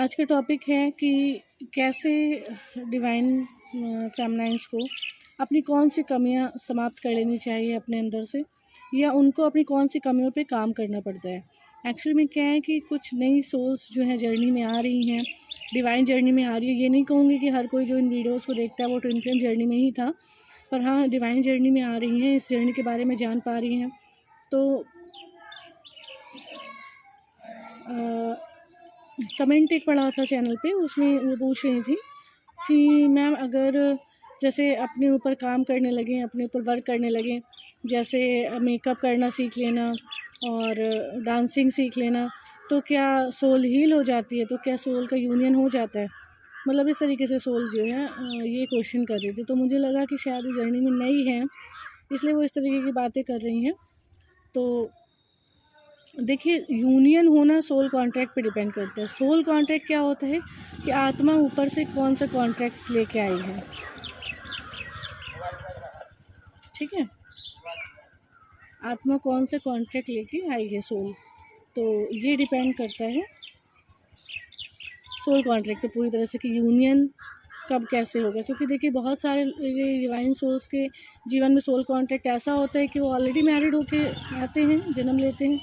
आज का टॉपिक है कि कैसे डिवाइन फेमिनाइन्स को अपनी कौन सी कमियां समाप्त कर लेनी चाहिए अपने अंदर से, या उनको अपनी कौन सी कमियों पे काम करना पड़ता है। एक्चुअली में क्या है कि कुछ नई सोल्स जो है जर्नी में आ रही हैं, डिवाइन जर्नी में आ रही है। ये नहीं कहूँगी कि हर कोई जो इन वीडियोज़ को देखता है वो ट्विन फ्लेम जर्नी में ही था, पर हाँ, डिवाइन जर्नी में आ रही हैं, इस जर्नी के बारे में जान पा रही हैं। तो कमेंट एक पढ़ा था चैनल पे, उसमें वो पूछ रही थी कि मैम अगर जैसे अपने ऊपर काम करने लगें, अपने ऊपर वर्क करने लगें, जैसे मेकअप करना सीख लेना और डांसिंग सीख लेना, तो क्या सोल हील हो जाती है, तो क्या सोल का यूनियन हो जाता है। मतलब इस तरीके से सोल जो है ये क्वेश्चन कर रही थी। तो मुझे लगा कि शायद वो जर्नी में नई है, इसलिए वो इस तरीके की बातें कर रही हैं। तो देखिए, यूनियन होना सोल कॉन्ट्रैक्ट पे डिपेंड करता है। सोल कॉन्ट्रैक्ट क्या होता है कि आत्मा ऊपर से कौन सा कॉन्ट्रैक्ट लेके आई है, ठीक है। आत्मा कौन सा कॉन्ट्रैक्ट लेके आई है सोल, तो ये डिपेंड करता है सोल कॉन्ट्रैक्ट पे पूरी तरह से कि यूनियन कब कैसे होगा। क्योंकि देखिए, बहुत सारे ये डिवाइन सोल्स के जीवन में सोल कॉन्ट्रैक्ट ऐसा होता है कि वो ऑलरेडी मैरिड होके आते हैं, जन्म लेते हैं,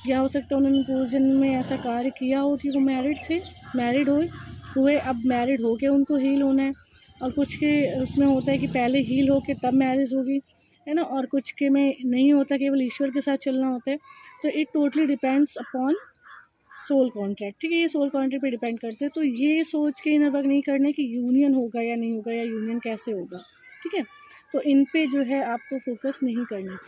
या हो सकता है उन्होंने पूर्व जन्म में ऐसा कार्य किया हो कि वो मैरिड हुए, अब मैरिड होके उनको हील होना है। और कुछ के उसमें होता है कि पहले हील होके तब मैरिज होगी, है ना, और कुछ के में नहीं होता, केवल ईश्वर के साथ चलना होता है। तो it totally depends upon sole contract, ठीक है। ये सोल कॉन्ट्रैक्ट पे डिपेंड करते हैं। तो ये सोच के इनर वर्क नहीं करने कि यूनियन होगा या नहीं होगा, या यूनियन कैसे होगा, ठीक है। तो इन पे जो है आपको फोकस नहीं करना,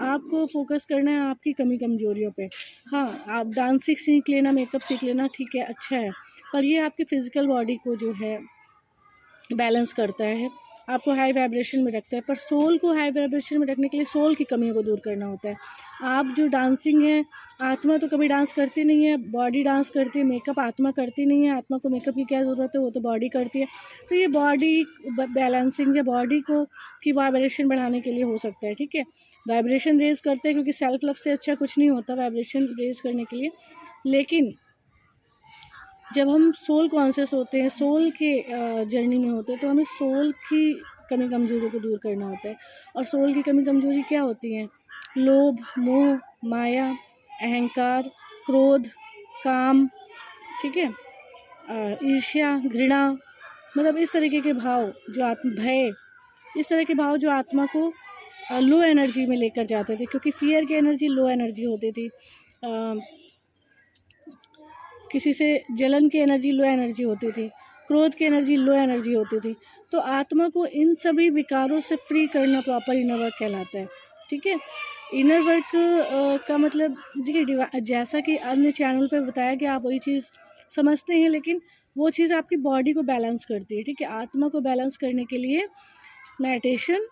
आपको फोकस करना है आपकी कमी कमजोरियों पे। हाँ, आप डांसिंग सीख लेना, मेकअप सीख लेना, ठीक है, अच्छा है, पर ये आपकी फ़िज़िकल बॉडी को जो है बैलेंस करता है, आपको हाई वाइब्रेशन में रखता है। पर सोल को हाई वाइब्रेशन में रखने के लिए सोल की कमियों को दूर करना होता है। आप जो डांसिंग है, आत्मा तो कभी डांस करती नहीं है, बॉडी डांस करती है। मेकअप आत्मा करती नहीं है, आत्मा को मेकअप की क्या ज़रूरत है, वो तो बॉडी करती है। तो ये बॉडी बैलेंसिंग या बॉडी को की वाइब्रेशन बढ़ाने के लिए हो सकता है, ठीक है। वाइब्रेशन रेज करते हैं, क्योंकि सेल्फ लव से अच्छा कुछ नहीं होता वाइब्रेशन रेज करने के लिए। लेकिन जब हम सोल कॉन्शियस होते हैं, सोल के जर्नी में होते हैं, तो हमें सोल की कमी कमजोरी को दूर करना होता है। और सोल की कमी कमजोरी क्या होती हैं? लोभ, मोह, माया, अहंकार, क्रोध, काम, ठीक है, ईर्ष्या, घृणा, मतलब इस तरीके के भाव जो भय, इस तरह के भाव जो आत्मा को लो एनर्जी में लेकर जाते थे। क्योंकि फियर की एनर्जी लो एनर्जी होती थी, किसी से जलन की एनर्जी लो एनर्जी होती थी, क्रोध की एनर्जी लो एनर्जी होती थी। तो आत्मा को इन सभी विकारों से फ्री करना प्रॉपर इनर वर्क कहलाता है, ठीक है। इनर वर्क का मतलब देखिए, जैसा कि अन्य चैनल पे बताया कि आप वही चीज़ समझते हैं, लेकिन वो चीज़ आपकी बॉडी को बैलेंस करती है, ठीक है। आत्मा को बैलेंस करने के लिए मेडिटेशन,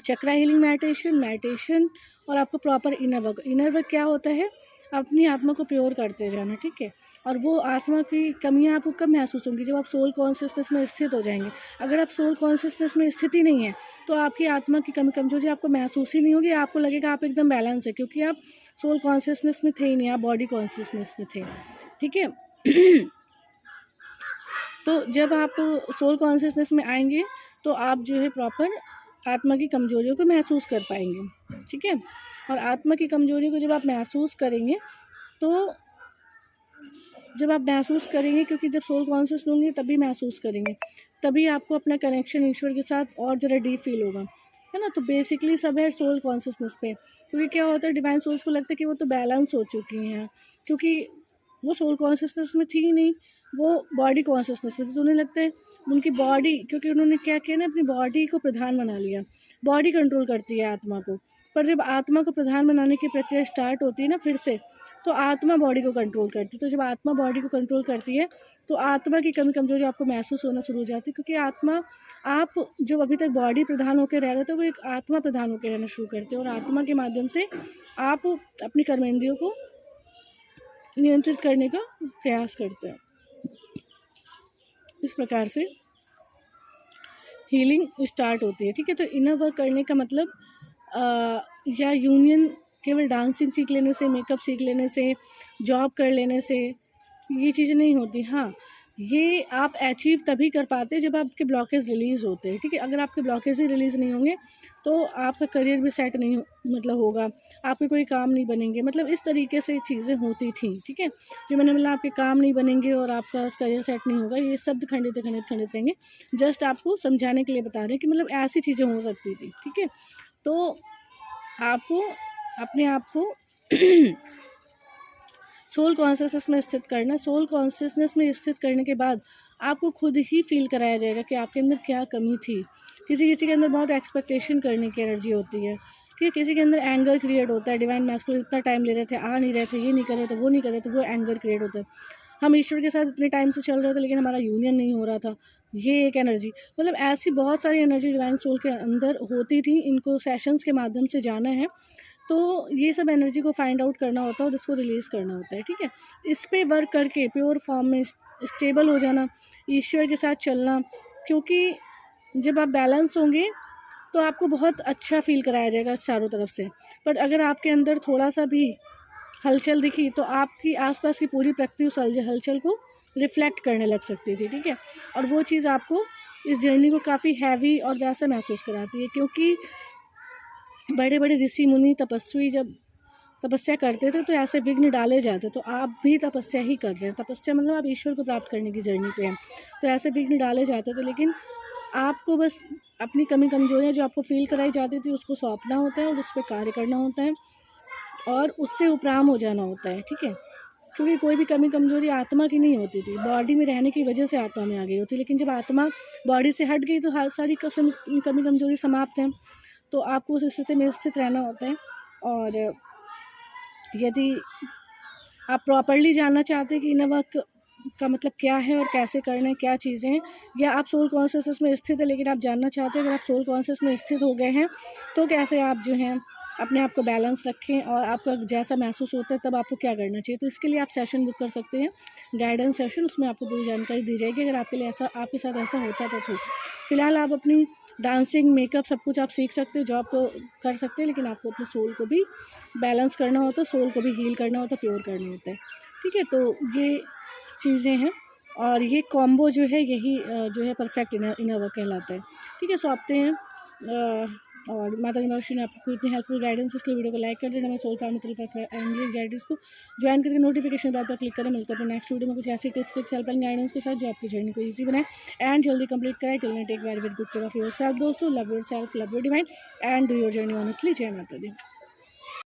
चक्रा हीलिंग मेडिटेशन और आपको प्रॉपर इनर वर्क क्या होता है? अपनी आत्मा को प्योर करते जाना, ठीक है। और वो आत्मा की कमियां आपको कब महसूस होंगी? जब आप सोल कॉन्शियसनेस में स्थित हो जाएंगे। अगर आप सोल कॉन्शियसनेस में स्थित ही नहीं है, तो आपकी आत्मा की कमी कमजोरी आपको महसूस ही नहीं होगी। आपको लगेगा आप एकदम बैलेंस है, क्योंकि आप सोल कॉन्शियसनेस में थे ही नहीं, आप बॉडी कॉन्शियसनेस में थे, ठीक है। तो जब आप सोल कॉन्शियसनेस में आएंगे, तो आप जो है प्रॉपर आत्मा की कमजोरियों को महसूस कर पाएंगे, ठीक है। और आत्मा की कमजोरी को जब आप महसूस करेंगे, तो जब आप महसूस करेंगे, क्योंकि जब सोल कॉन्शियस होंगे तभी महसूस करेंगे, तभी आपको अपना कनेक्शन ईश्वर के साथ और ज़रा डीप फील होगा, है ना। तो बेसिकली सब है सोल कॉन्शियसनेस पे। क्योंकि क्या होता है, डिवाइन सोल्स को लगता है कि वो तो बैलेंस हो चुकी हैं, क्योंकि वो सोल कॉन्शियसनेस में थी ही नहीं, वो बॉडी कॉन्शियसनेस में थी। तो उन्हें लगता है उनकी बॉडी, क्योंकि उन्होंने क्या किया ना, अपनी बॉडी को प्रधान बना लिया। बॉडी कंट्रोल करती है आत्मा को। पर जब आत्मा को प्रधान बनाने की प्रक्रिया स्टार्ट होती है ना फिर से, तो आत्मा बॉडी को कंट्रोल करती है। तो जब आत्मा बॉडी को कंट्रोल करती है, तो आत्मा की कमी कमजोरी आपको महसूस होना शुरू हो जाती है। क्योंकि आत्मा, आप जो अभी तक बॉडी प्रधान होकर रह रहे थे, वो एक आत्मा प्रधान होकर रहना शुरू करते हैं, और आत्मा के माध्यम से आप अपनी कर्मेंद्रियों को नियंत्रित करने का प्रयास करते हैं। इस प्रकार से हीलिंग स्टार्ट होती है, ठीक है। तो इनर वर्क करने का मतलब या यूनियन केवल डांसिंग सीख लेने से, मेकअप सीख लेने से, जॉब कर लेने से, ये चीज़ें नहीं होती। हाँ, ये आप अचीव तभी कर पाते हैं जब आपके ब्लॉकेज रिलीज़ होते हैं, ठीक है। अगर आपके ब्लॉकेज ही रिलीज़ नहीं होंगे तो आपका करियर भी सेट नहीं मतलब होगा, आपके कोई काम नहीं बनेंगे, मतलब इस तरीके से चीज़ें होती थी, ठीक है। जो मैंने बोला आपके काम नहीं बनेंगे और आपका करियर सेट नहीं होगा, ये शब्द खंडित खंडित खंडित रहेंगे। जस्ट आपको समझाने के लिए बता रहे हैं कि मतलब ऐसी चीज़ें हो सकती थी, ठीक है। तो आपको अपने आप को सोल कॉन्शियसनेस में स्थित करना। सोल कॉन्शियसनेस में स्थित करने के बाद आपको खुद ही फील कराया जाएगा कि आपके अंदर क्या कमी थी। किसी किसी के अंदर बहुत एक्सपेक्टेशन करने की एनर्जी होती है, कि किसी के अंदर एंगर क्रिएट होता है। डिवाइन मैस्कुलिन इतना टाइम ले रहे थे, आ नहीं रहे थे, ये नहीं कर रहे थे, वो नहीं कर रहे थे, वो एंगर क्रिएट होता है। हम ईश्वर के साथ इतने टाइम से चल रहे थे लेकिन हमारा यूनियन नहीं हो रहा था, ये एक एनर्जी। मतलब ऐसी बहुत सारी एनर्जी डिवाइन सोल के अंदर होती थी। इनको सेशंस के माध्यम से जाना है, तो ये सब एनर्जी को फाइंड आउट करना होता है और इसको रिलीज़ करना होता है, ठीक है। इस पे वर्क करके प्योर फॉर्म में स्टेबल हो जाना, ईश्वर के साथ चलना, क्योंकि जब आप बैलेंस होंगे तो आपको बहुत अच्छा फील कराया जाएगा चारों तरफ से। पर अगर आपके अंदर थोड़ा सा भी हलचल दिखी तो आपकी आसपास की पूरी प्रकृति उस हलचल को रिफ्लेक्ट करने लग सकती थी, ठीक है। और वो चीज़ आपको इस जर्नी को काफ़ी हैवी और वैसा महसूस कराती है, क्योंकि बड़े बड़े ऋषि मुनि तपस्वी जब तपस्या करते थे तो ऐसे विघ्न डाले जाते। तो आप भी तपस्या ही कर रहे हैं, तपस्या मतलब आप ईश्वर को प्राप्त करने की जर्नी पे हैं, तो ऐसे विघ्न डाले जाते थे। लेकिन आपको बस अपनी कमी कमजोरियाँ जो आपको फील कराई जाती थी उसको सौंपना होता है और उस पर कार्य करना होता है और उससे उपराम हो जाना होता है, ठीक है। क्योंकि कोई भी कमी कमजोरी आत्मा की नहीं होती थी, बॉडी में रहने की वजह से आत्मा में आ गई होती। लेकिन जब आत्मा बॉडी से हट गई तो सारी कमी कमजोरी समाप्त हैं। तो आपको उस स्थिति में स्थित रहना होता है। और यदि आप प्रॉपर्ली जानना चाहते हैं कि इनर वर्क का मतलब क्या है और कैसे करना है, क्या चीज़ें हैं, या आप सोल कॉन्शियसनेस में स्थित है लेकिन आप जानना चाहते हैं अगर आप सोल कॉन्शियस में स्थित हो गए हैं तो कैसे आप जो हैं अपने आप को बैलेंस रखें और आपका जैसा महसूस होता है तब आपको क्या करना चाहिए, तो इसके लिए आप सेशन बुक कर सकते हैं, गाइडेंस सेशन। उसमें आपको पूरी जानकारी दी जाएगी अगर आपके लिए ऐसा आपके साथ ऐसा होता तो। फिलहाल आप अपनी डांसिंग, मेकअप सब कुछ आप सीख सकते हैं, जॉब को कर सकते हैं, लेकिन आपको अपने सोल को भी बैलेंस करना होता है, सोल को भी हील करना होता है, प्योर करना होता है, ठीक है। तो ये चीज़ें हैं और ये कॉम्बो जो है यही जो है परफेक्ट इनर वर्क कहलाता है, ठीक है। सौंपते हैं और माता जी मौसी ने आपको इतनी हेल्पफुल गाइडेंस, इसलिए वीडियो को लाइक कर देना। हमारे सोल फैमिली तरफ एंड गाइडेंस को ज्वाइन करके नोटिफिकेशन बेल पर क्लिक करें। मिलते हैं नेक्स्ट वीडियो में कुछ ऐसी टिप्स हेल्प एंड गाइडेंस के साथ जो आपकी जर्नी को ईजी बनाए एंड जल्दी कंप्लीट कराए। Till take very good care of yourself दोस्तों। Love yourself, love your divine and do your journey honestly. जय माता दी।